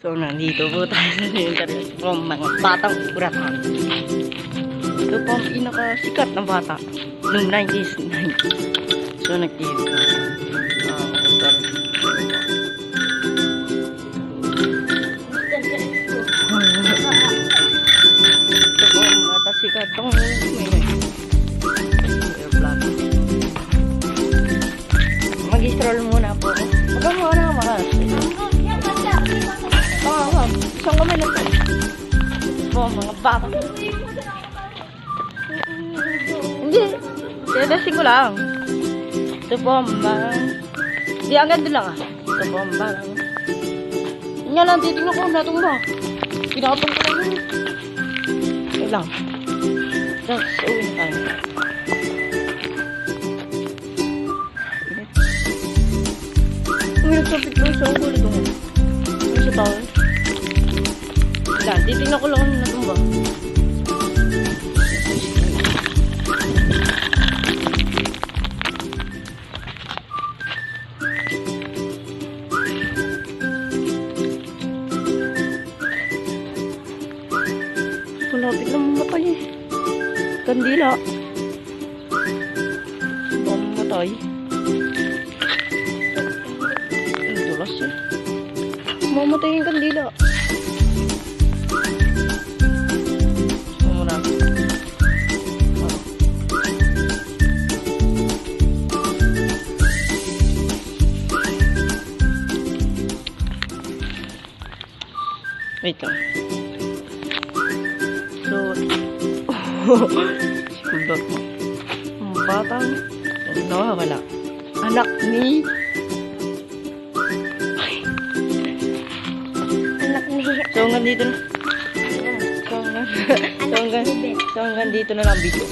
So, nandito po tayo sa internet from mga batang uratan. Ito po ang pinakasikat na bata noong 90s. So, nag-TV ko. Ito po ang bata sikat. Itong airplane. Mag-stroll muna po. Huwag mo na makas. Isang kamay na po. Po, mga bata. Hindi. Tinadasing ko lang. Ito po, hindi, hanggang doon lang ah. Ito po, yun nga lang, titignan ko, natumba. Pinakapang ko lang yun. Ito lang. Tapos, uwi na tayo. Uwi, nagsapit ko sa ulo ito. Uwi sa tao. Yan, titignan ko lang natumba. Malapit lang mamatay eh. Kandila. Mamatay. Ang tulas eh. Mamatay yung kandila. Wait lang. So, sikuldot mo. Ang batang nawawala. Anak ni... Anak ni... So, hanggang dito na. So, hanggang dito na lang video.